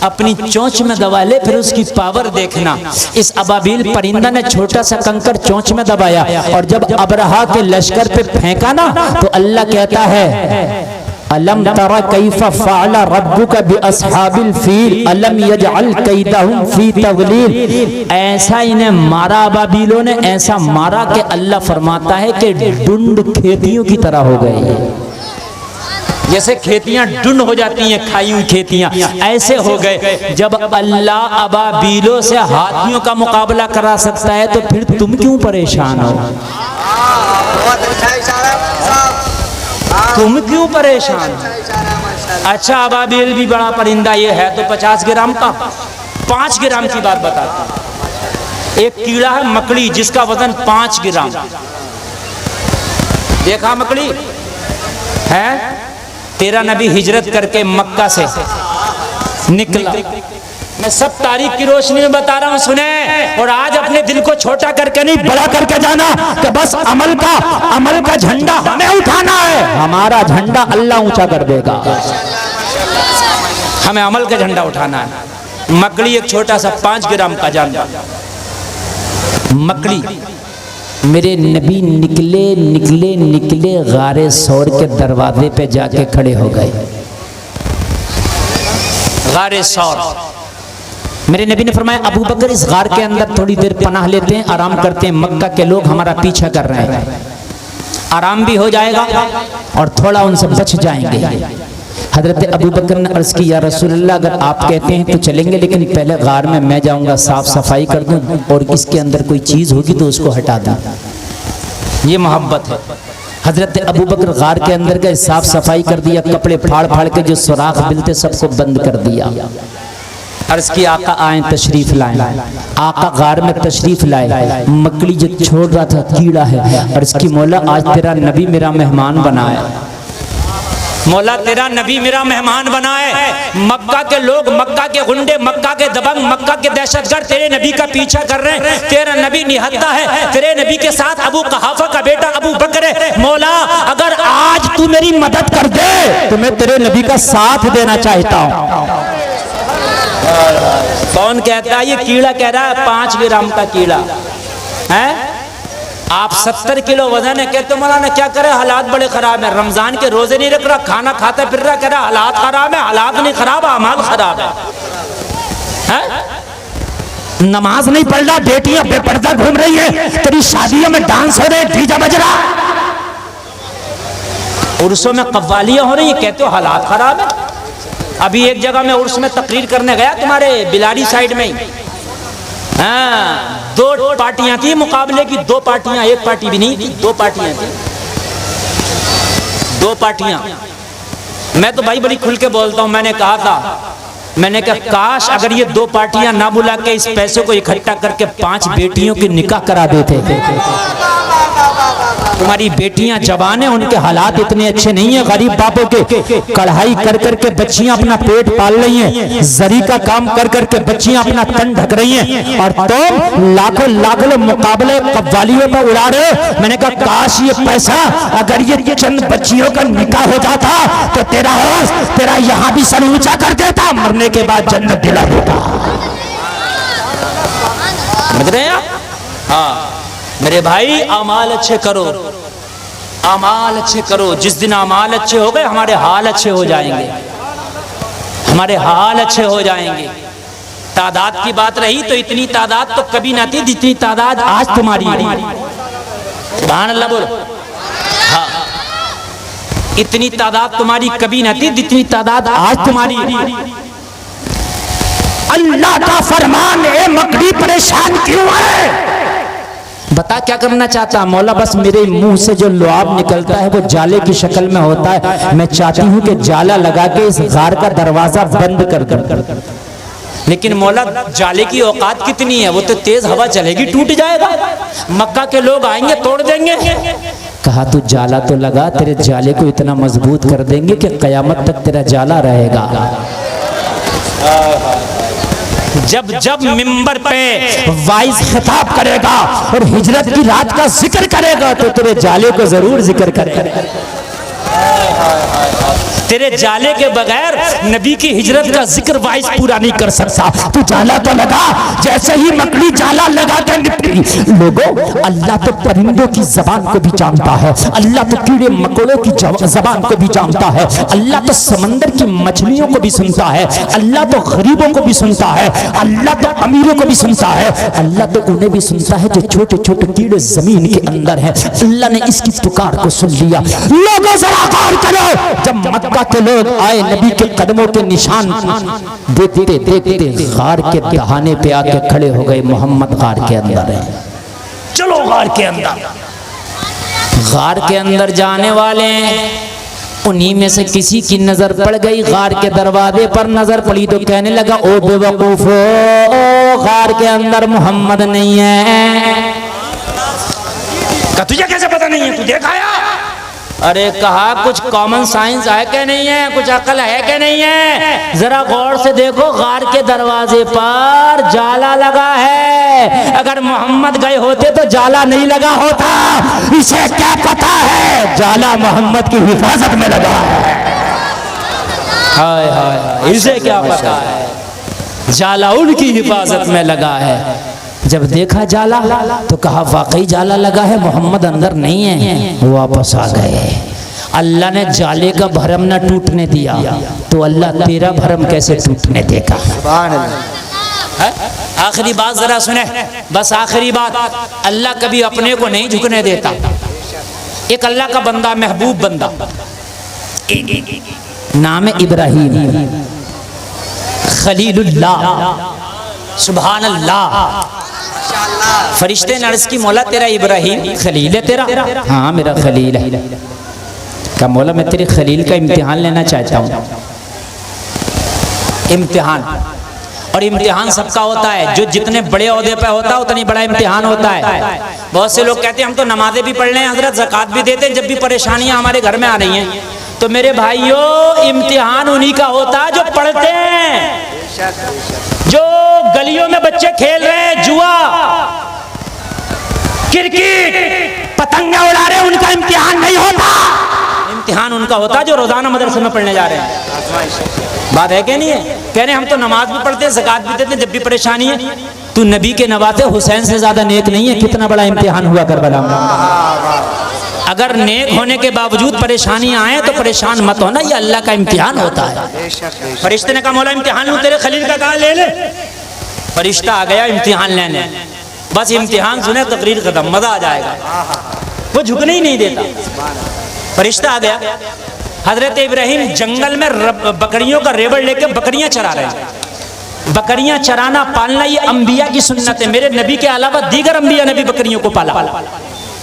अपनी चोंच में दबा ले, फिर उसकी पावर देखना। इस अबाबील परिंदा ने छोटा सा कंकर चोंच में दबाया और जब अबरहा के लश्कर पे फेंका ना तो अल्लाह कहता है अलम तरा कैफ फ़अल रब्बुका बिअस्हाबिल फील अलम यजअल कैदहुम फी तज़लील। ऐसा इन्हें मारा अबाबीलों ने, ऐसा मारा कि अल्लाह फरमाता है कि डुंड खेतियों की तरह हो गए। जैसे खेतियां डुंड हो जाती हैं, खाई हुई खेतियां, ऐसे हो गए। जब अल्लाह अबाबीलों से हाथियों का मुकाबला करा सकता है तो फिर तुम क्यों परेशान हो? तुम क्यों परेशान? अच्छा, अबाबील भी बड़ा परिंदा ये है तो 50 ग्राम का। 5 ग्राम की बात बताता हूं। एक कीड़ा है मकड़ी जिसका वजन 5 ग्राम। देखा मकड़ी है? तेरा नबी हिजरत करके मक्का से निकला। मैं सब तारीख की रोशनी में बता रहा हूं, सुने। और आज अपने दिल को छोटा करके नहीं, बड़ा करके जाना कि बस अमल का झंडा हमें उठाना है। हमारा झंडा अल्लाह ऊंचा कर देगा। हमें अमल का झंडा उठाना है। मकड़ी एक छोटा सा 5 ग्राम का जानवर मकड़ी। मेरे नबी निकले गारे सौर के दरवाजे पे जाके खड़े हो गए। गारे सौर। मेरे नबी ने फरमाया अबू बकर इस गार के अंदर थोड़ी देर पनाह लेते हैं, आराम करते हैं। मक्का के लोग हमारा पीछा कर रहे हैं, आराम भी हो जाएगा और थोड़ा उनसे बच जाएंगे। हजरत अबू बकर ने अर्ज की, या रसूलल्लाह अगर आप कहते हैं तो चलेंगे, लेकिन पहले गार में मैं जाऊंगा, साफ सफाई कर दूं और इसके अंदर कोई चीज़ होगी तो उसको हटा दूं। ये मोहब्बत है। हजरत अबू बकर गार के अंदर गए, साफ सफाई कर दिया, कपड़े फाड़ फाड़ के जो सुराख मिलते सबको बंद कर दिया। अर्ज की आका आए तशरीफ लाए। आका गार में तशरीफ लाए। मकड़ी जो छोड़ रहा था कीड़ा है। अर्ज की मौला आज तेरा नबी मेरा मेहमान बनाया। मौला तेरा नबी मेरा मेहमान बनाए। मक्का के लोग, मक्का के गुंडे, मक्का के दबंग, मक्का के दहशतगर्द तेरे नबी का पीछा कर रहे हैं। तेरा नबी निहत्ता है। तेरे नबी के साथ अबू कहाफा का बेटा अबू बकर है। मौला अगर आज तू मेरी मदद कर दे तो मैं तेरे नबी का साथ देना चाहता हूँ। कौन कहता है? ये कीड़ा कह रहा है। 5 ग्राम का कीड़ा है। आप 70 किलो वजन है, कहते मौलाना क्या करे, हालात बड़े खराब है। रमजान के रोजे नहीं रख रहा, खाना खाता फिर रहा, कह रहा हालात खराब है। हालात नहीं खराब, अमाल खराब है। नमाज नहीं पढ़ रहा, बेटियां बेपर्दा घूम रही है, तेरी शादियों में डांस हो रहे, डीजे बज रहा, उर्सों में कव्वालियां हो रही है, कहते हो हालात खराब है। अभी एक जगह मैं उर्स में तकरीर करने गया, तुम्हारे बिलारी साइड में ही। हाँ, 2 पार्टियां थी मुकाबले की। 2 पार्टियां, एक पार्टी भी नहीं थी, 2 पार्टियां थी। 2 पार्टियां। मैं तो भाई बड़ी खुल के बोलता हूं। मैंने कहा काश अगर ये 2 पार्टियां ना बुला के इस पैसे को इकट्ठा करके 5 बेटियों की निकाह करा देते। तुम्हारी बेटियां जवान है, उनके हालात इतने अच्छे नहीं है। गरीब बापों के कढ़ाई कर करके बच्चियां अपना पेट पाल रही हैं, जरी का काम कर करके बच्चियां अपना तन ढक रही हैं, और तुम लाखों मुकाबले कव्वालियों पर उड़ा रहे हो। मैंने कहा काश ये पैसा अगर ये चंद बच्चियों का निकाह हो जाता तो तेरा यहाँ भी सर ऊंचा कर देता, मरने के बाद जन्नत दिला देता। समझ रहे हैं? हाँ मेरे भाई, अमाल अच्छे करो, अमाल अच्छे करो। जिस दिन अमाल अच्छे हो गए हमारे हाल अच्छे हो जाएंगे, हमारे हाल अच्छे हो जाएंगे। तादाद की बात रही तो इतनी तादाद तो कभी ना थी जितनी तादाद आज तुम्हारी है। सुभान अल्लाह बोलो। हाँ, इतनी तादाद तुम्हारी कभी ना थी जितनी तादाद आज तुम्हारी है। अल्लाह का फरमान है, मकड़ी परेशान क्यों है? बता क्या करना चाहता? मौला बस मेरे मुंह से जो लुआब निकलता है वो जाले की शक्ल में होता है। मैं चाहती हूँ कि जाला लगा के इस गार का दरवाजा बंद कर कर। लेकिन मौला जाले की औकात कितनी है? वो तो तेज हवा चलेगी टूट जाएगा, मक्का के लोग आएंगे तोड़ देंगे। कहा तू जाला तो लगा, तेरे जाले को इतना मजबूत कर देंगे कि कयामत तक तेरा जाला रहेगा। जब मिंबर पे वाइज खिताब करेगा और हिजरत की रात का जिक्र करेगा तो तेरे जाले को जरूर जिक्र करेगा। तेरे जाले के बगैर नबी की हिजरत का जिक्र वाइज पूरा नहीं कर सकता। तू जाला तो लगा। जैसे ही मकड़ी जाला लगा के निपटी। लोगों, अल्लाह तो परिंदों की जबान को भी जानता है, अल्लाह तो कीड़े मकोड़ों की जबान को भी जानता है, अल्लाह तो समंदर की मछलियों को भी सुनता है, अल्लाह तो गरीबों को भी सुनता है, अल्लाह तो अमीरों को भी सुनता है, अल्लाह तो उन्हें भी सुनता है जो छोटे छोटे कीड़े जमीन के अंदर है। अल्लाह ने इसकी पुकार को सुन लिया। लोगों जरा गौर करो, जब मक्का के लोग आए नबी के कदमों के निशान देखते देखते गार के दहाने पे आके खड़े हो गए। मोहम्मद गार के अंदर है, चलो गार के अंदर। गार के अंदर जाने वाले उन्हीं में से किसी की नजर पड़ गई, गार के दरवाजे पर नजर पड़ी तो कहने लगा, ओ बेवकूफो, गार के अंदर मोहम्मद नहीं है। तुझे कैसे पता नहीं है, तू देखा आया? अरे कहा कुछ कॉमन साइंस है कि नहीं है, कुछ अकल है कि नहीं है? जरा गौर से देखो, गार के दरवाजे पर जाला लगा है। अगर मोहम्मद गए होते तो जाला नहीं लगा होता। इसे क्या पता है, जाला मोहम्मद की हिफाजत में लगा है। हाय हाय, इसे क्या पता है, जाला उनकी हिफाजत में लगा है। जब देखा जाला तो कहा वाकई जाला लगा है, मोहम्मद अंदर नहीं है। वापस आ गए। अल्लाह ने जाले का भरम न टूटने दिया तो अल्लाह तेरा भरम कैसे टूटने देगा। आखिरी बात जरा सुने, बस आखिरी बात। अल्लाह कभी अपने को नहीं झुकने देता। एक अल्लाह का बंदा, महबूब बंदा, नाम है इब्राहिम खलीलुल्लाह, सुभान अल्लाह। फरिश्ते ने अर्ज़ की, मौला तेरा इब्राहिम खलील है तेरा? हाँ मेरा खलील है। का मौला मैं तेरे खलील का इम्तिहान लेना चाहता हूँ। इम्तिहान, और इम्तिहान सबका होता है, जो जितने बड़े ओहदे पे होता है उतनी बड़ा इम्तिहान होता है। बहुत से लोग कहते हैं हम तो नमाजें भी पढ़ लें हजरत, ज़कात भी देते हैं, जब भी परेशानियां हमारे घर में आ रही हैं। तो मेरे भाइयों, इम्तिहान उन्हीं का होता है जो पढ़ते हैं। जो गलियों में बच्चे खेल रहे हैं जुआ, क्रिकेट, पतंगे उड़ा रहे हैं, उनका इम्तिहान नहीं होता। इम्तिहान उनका होता है जो रोजाना मदरसे में पढ़ने जा रहे हैं। बात है कि नहीं है? कह रहे हम तो नमाज भी पढ़ते हैं, ज़कात भी देते हैं, जब भी परेशानी है। तू नबी के नवाते हुसैन से ज्यादा नेक नहीं है। कितना बड़ा इम्तिहान हुआ करबला में। अगर नेक होने के बावजूद परेशानियां आए तो परेशान मत होना, ये अल्लाह का इम्तिहान होता है। फरिश्ते ने कहा मौला इम्तिहान लूं तेरे खलील का, कहा ले ले। फरिश्ता आ गया इम्तिहान लेने, बस इम्तिहान सुने तकरीर खत्म, मजा आ जाएगा। वो झुकने ही नहीं देता। फरिश्ता आ गया, हजरत इब्राहिम जंगल में बकरियों का रेवड़ लेके बकरियां चरा रहे हैं। बकरियां चराना पालना ये अंबिया की सुन्नत है। मेरे नबी के अलावा दीगर अंबिया ने भी बकरियों को पाला।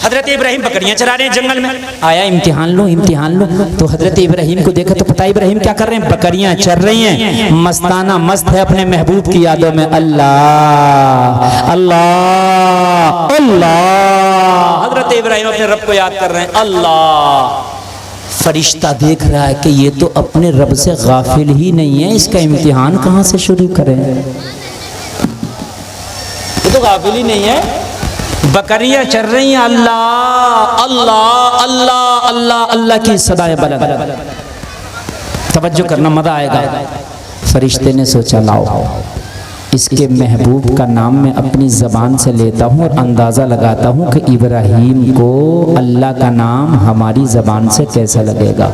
हजरत इब्राहिम बकरियां चरा रहे हैं जंगल में। आया इम्तिहान लो, इम्तिहान लो। तो हजरत इब्राहिम को देखा तो पता इब्राहिम क्या कर रहे हैं, बकरियां चर रही हैं, मस्ताना मस्त है अपने महबूब की यादों में। अल्लाह अल्लाह अल्लाह, हजरत इब्राहिम अपने रब को याद कर रहे हैं। अल्लाह। फरिश्ता देख रहा है कि ये तो अपने रब से गाफिल ही नहीं है, इसका इम्तिहान कहाँ से शुरू करें। ये तो गाफिल ही नहीं है, बकरियां चल रही हैं। अल्लाह अल्लाह अल्लाह अल्लाह अल्लाह की सदाएं बुलंद। तवज्जो करना, मजा आएगा। फरिश्ते ने सोचा लाओ इसके महबूब का नाम मैं अपनी ज़बान से लेता हूँ और अंदाज़ा लगाता हूँ कि इब्राहिम को अल्लाह का नाम हमारी ज़बान से कैसा लगेगा।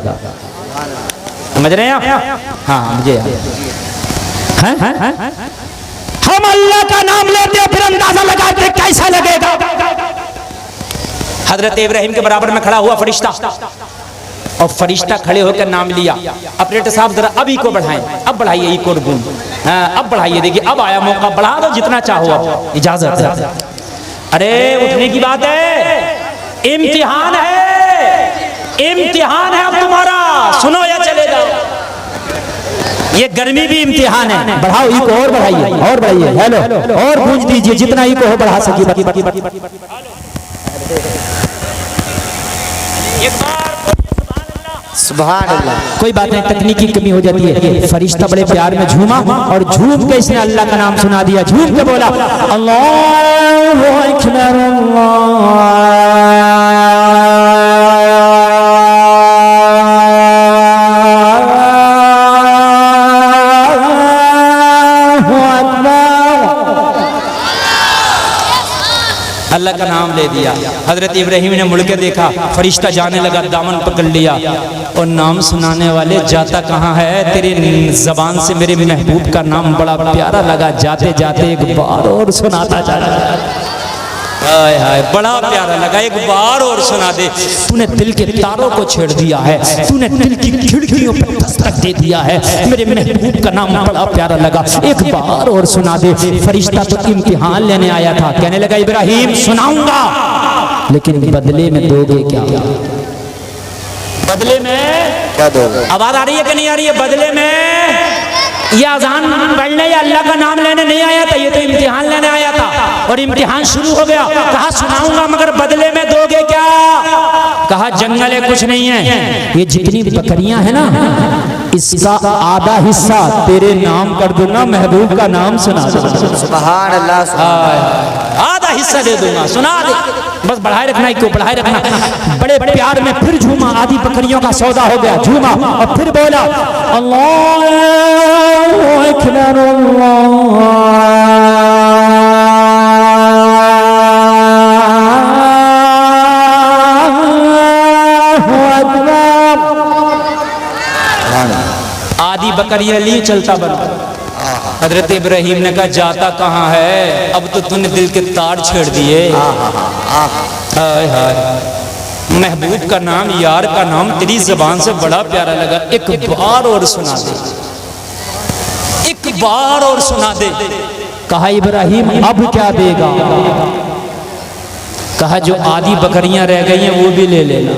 समझ रहे हैं आप? हाँ मुझे हम अल्लाह का नाम लेते हैं, फिर अंदाज़ा लगाते कैसा लगेगा। हजरत इब्राहिम के बराबर में खड़ा हुआ फरिश्ता, और फरिश्ता खड़े होकर नाम लिया। ऑपरेटर साहब जरा अब इको बढ़ाएं, अब बढ़ाइए इको गूंज, अब बढ़ाइए, देखिए अब आया मौका, बढ़ा दो जितना चाहो, अब इजाजत है। अरे उठने की बात है, इम्तिहान है, इम्तिहान है अब तुम्हारा, सुनो या चले जाओ। ये गर्मी भी इम्तिहान है। बढ़ाओ इको और बढ़ाइए, और बढ़ाइए, हेलो और गूंज दीजिए, जितना इको हो बढ़ा सकिए। सुभान अल्लाह। कोई बात नहीं, तकनीकी कमी हो जाती है। फरिश्ता बड़े प्यार में झूमा और झूम के इसने अल्लाह का नाम सुना दिया। झूम के बोला अल्लाहु अकबर अल्लाह का नाम ले दिया। हजरत इब्राहिम ने मुड़ के देखा, फरिश्ता जाने लगा, दामन पकड़ लिया और नाम सुनाने वाले जाता कहाँ है, तेरी जबान से मेरे महबूब का नाम बड़ा प्यारा लगा, जाते जाते एक बार और सुनाता जा रहा है। हाय हाय, बड़ा प्यारा लगा, एक बार और सुना दे। तूने दिल के तारों को छेड़ दिया है, तूने दिल की खिड़कियों पर दस्तक दे दिया है, मेरे महबूब का नाम बड़ा प्यारा लगा, एक बार और सुना दे। फरिश्ता तो इम्तिहान लेने आया था, कहने लगा इब्राहिम सुनाऊंगा, लेकिन बदले में दोगे क्या? बदले में क्या दोगे? आवाज आ रही है कि नहीं आ रही है? बदले में ये अजान पढ़ने या अल्लाह का नाम लेने नहीं आया था, ये तो इम्तिहान लेने आया था। और इम्तिहान शुरू हो गया, कहा सुनाऊंगा मगर बदले में दोगे क्या? कहा जंगल है, कुछ नहीं है, ये जितनी बकरियां हैं ना इसका आधा हिस्सा तेरे नाम कर दूंगा, महबूब का नाम सुना दूंगा। सुभान अल्लाह। आधा हिस्सा दे दूंगा, सुना दे, बस बढ़ाए रखना, क्यों बढ़ाए रखना। बड़े प्यार में फिर झूमा, आधी बकरियों का सौदा हो गया, झूमा और फिर बोला अल्लाह अकबर आधी बकरियां ली, चलता बना। हजरत इब्राहिम ने कहा जाता कहाँ है, अब तो तूने दिल के तार छेड़ दिए। हाय हाय, महबूब का नाम, यार का नाम तेरी जबान से बड़ा प्यारा लगा, एक बार और सुना दे, एक बार और सुना दे। कहा इब्राहिम अब क्या देगा? कहा जो आधी बकरियां रह गई हैं वो भी ले लेना।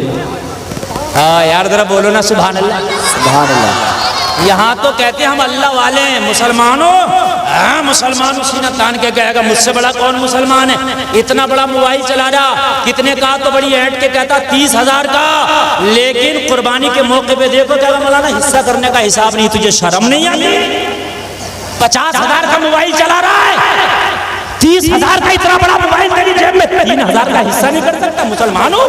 हाँ यार जरा बोलो ना सुभान अल्लाह। सुभान अल्लाह। यहाँ तो कहते हैं हम अल्लाह वाले हैं, मुसलमानों। हाँ मुसलमान सीना तान के कहेगा मुझसे बड़ा कौन मुसलमान है, इतना बड़ा मोबाइल चला रहा, कितने का? तो बड़ी ऐड के कहता 30,000 का, लेकिन कुर्बानी के मौके पे देखो क्या मौलाना हिस्सा करने का हिसाब नहीं, तुझे शर्म नहीं आती? 50,000 का मोबाइल चला रहा है, 30,000 का इतना बड़ा मोबाइल तेरी जेब में, 3,000 का हिस्सा नहीं कर सकता? मुसलमानों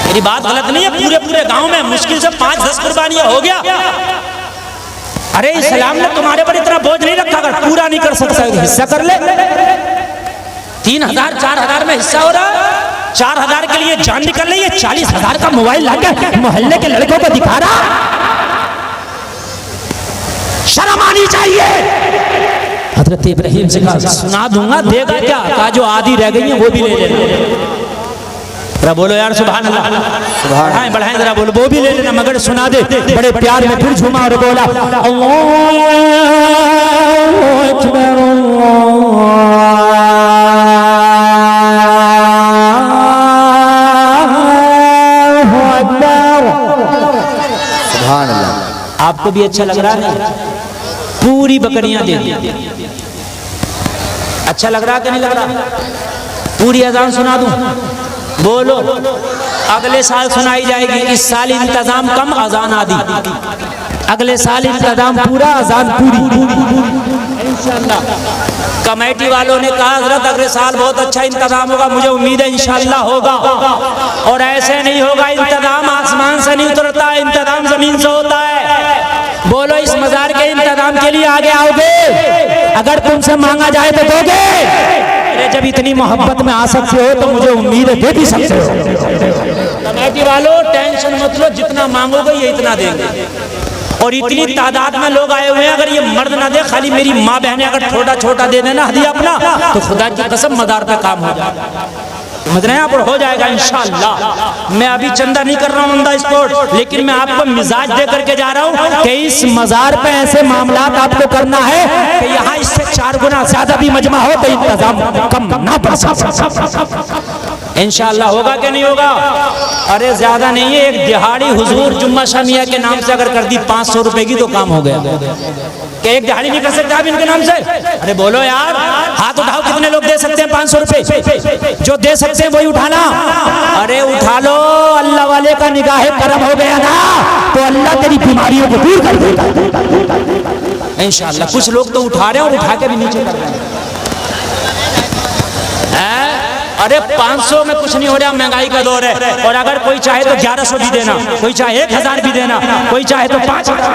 मेरी बात गलत नहीं है, पूरे पूरे गांव में मुश्किल से 5-10 कुर्बानियां हो गया। अरे इस्लाम ने तुम्हारे पर इतना बोझ नहीं रखा, अगर पूरा नहीं कर सकता हिस्सा कर ले। 3,000 4,000 में हिस्सा हो रहा, 4,000 के लिए जान निकल रही है, 40,000 का मोबाइल लाके मोहल्ले के लड़कों को दिखा रहा, शर्म आनी चाहिए। हजरत इब्राहिम से कहा सुना दूंगा, देगा क्या? कहा जो आधी रह गई है वो भी ले लेना। जरा बोलो यार सुभान अल्लाह। बढ़ाएं बढ़ाएं जरा बोलो, वो भी ले लेना मगर सुना दे। बड़े प्यार में फिर झूमा और बोला अल्लाह अकबर सुभान अल्लाह। आपको भी अच्छा लग रहा है? पूरी बकरियां दे दी, अच्छा लग रहा कि नहीं लग रहा? पूरी अजान सुना दूं? बोलो अगले साल सुनाई जाएगी। इस साल इंतजाम कम, अजान आदि, अगले साल इंतजाम पूरा, अजान पूरी इंशाअल्लाह। कमेटी वालों ने कहा हजरत अगले साल बहुत अच्छा इंतजाम होगा, मुझे उम्मीद है इंशाअल्लाह होगा। और ऐसे नहीं होगा, इंतजाम आसमान से नहीं उतरता, इंतजाम जमीन से होता है। बोलो इस मजार के इंतजाम के लिए आगे आओगे? अगर तुमसे मांगा जाए तो दोगे? जब इतनी मोहब्बत में आ सकते हो तो मुझे उम्मीद है दे भी सकते हो। कमेटी वालों टेंशन मत लो, जितना मांगोगे ये इतना देंगे। और इतनी तादाद में लोग आए हुए हैं, अगर ये मर्द ना दे, खाली मेरी माँ बहनें अगर छोटा छोटा दे देना हदिया अपना, तो खुदा की कसम मदार पे काम हो जाएगा। समझ रहे हैं आप? और हो जाएगा इंशाअल्लाह। मैं अभी चंदा नहीं कर रहा हूँ ऑन द स्पॉट, लेकिन मैं आपको मिजाज दे करके जा रहा हूँ कि इस मजार पे ऐसे मामलात आपको करना है कि यहाँ इससे 4 गुना ज्यादा भी मजमा हो तो इंतजाम कम ना पड़ सकता। इंशाअल्लाह होगा कि नहीं होगा? अरे ज्यादा नहीं है, एक दिहाड़ी हुजूर जुम्मा शामिया के नाम से अगर कर दी 500 रुपए की तो काम हो गया। क्या एक दिहाड़ी नहीं कर सकते आप इनके नाम से? अरे बोलो यार, हाथ उठाओ, कितने लोग दे सकते हैं 500 रुपए? जो दे सकते हैं वही उठाना। अरे उठा लो, अल्लाह वाले का निगाह करम हो गया ना तो अल्लाह तेरी बीमारियों को दूर कर देगा इंशाअल्लाह। कुछ लोग तो उठा रहे हैं और उठा के भी नीचे कर रहे हैं। अरे 500 में कुछ नहीं हो रहा, महंगाई का दौर है। और अगर कोई चाहे तो 1100 भी देना, कोई चाहे 1000 भी देना, कोई चाहे तो 5000।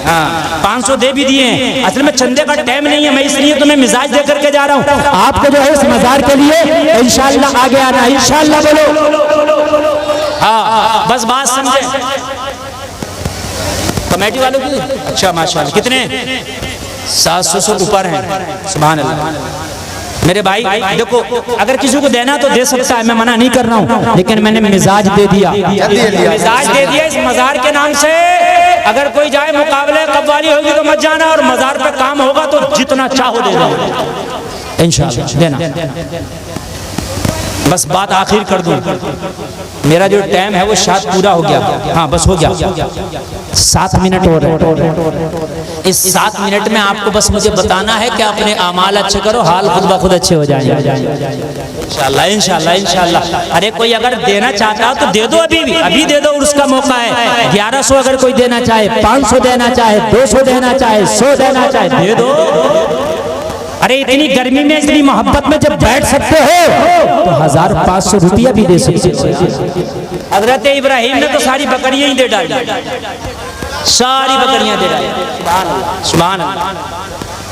हाँ 500 दे भी दिए हैं। असल में चंदे का टाइम नहीं है, मैं इसलिए तुम्हें मिजाज दे करके जा रहा हूँ। आपको जो है इस मजार के लिए इंशाअल्लाह आगे आना, इंशाअल्लाह बोलो। हाँ बस बात समझे कमेटी वालों की। अच्छा माशाअल्लाह कितने 700 से ऊपर हैं। सुभान अल्लाह। मेरे भाई देखो, अगर किसी को देना तो दे सकता है, मैं मना नहीं कर रहा हूँ, लेकिन मैंने मिजाज दे दिया, मिजाज दे दिया इस मजार के नाम से। अगर कोई जाए मुकाबले कव्वाली होगी तो मत जाना, और मजार पे काम होगा तो जितना चाहो दे दो इंशाअल्लाह देना। बस बात आखिर कर दूं, मेरा जो टाइम है वो शायद पूरा हो गया। हाँ बस हो गया, 7 मिनट हो रहे। इस 7 मिनट में आपको बस मुझे बताना है कि अपने अमाल अच्छे करो, हाल खुद ब खुद अच्छे हो जाएंगे इंशाअल्लाह इंशाअल्लाह इंशाअल्लाह। अरे कोई अगर देना चाहता हो तो दे दो, अभी दे दो, उसका मौका है। 1100 अगर कोई देना चाहे, 500 देना चाहे, 200 देना चाहे, 100 देना चाहे, दे दो। अरे इतनी गर्मी में इतनी मोहब्बत में जब बैठ सकते हो तो 1500 रुपया भी दे सकते हो। हजरत इब्राहिम ने तो सारी बकरियां ही दे डाली, सारी बकरियां दे डाली। सुभान अल्लाह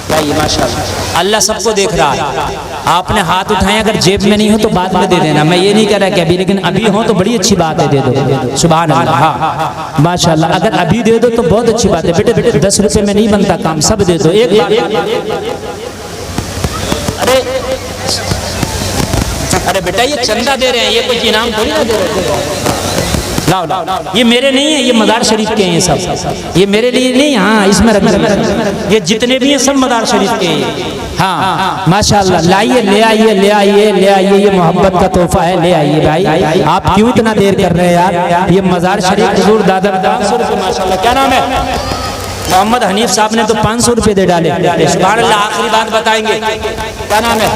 भाई माशाअल्लाह। अल्लाह सबको देख रहा है। आपने हाथ उठाए, अगर जेब में नहीं हो तो बाद में दे देना। मैं ये नहीं कह रहा कि अभी, लेकिन अभी हो तो बड़ी अच्छी बात है, दे दो। सुभान अल्लाह। हाँ माशाअल्लाह, अगर अभी दे दो तो बहुत अच्छी बात है। बेटे 10 रुपए में नहीं बनता काम, सब दे दो एक बार। अरे बेटा ये चंदा दे रहे हैं, ये कुछ इनाम थोड़ी ना दे रहे हैं। लाओ, ये मेरे नहीं है, ये मजार शरीफ के हैं सब, ये मेरे लिए नहीं। हाँ इसमें रख, ये जितने भी हैं सब मजार शरीफ के हैं। हाँ माशाअल्लाह। लाइए, ले आइए, ले आइए, ले आइए, ये मोहब्बत का तोहफा है, ले आइए भाई। आप क्यों इतना देर कर रहे हैं यार? ये मजार शरीफ हुजूर दादा 500 रुपये माशाअल्लाह। क्या नाम है? मोहम्मद हनीफ साहब ने तो 500 रुपये दे डाले। सुभान अल्लाह। आखिरी बात बताएंगे, क्या नाम है?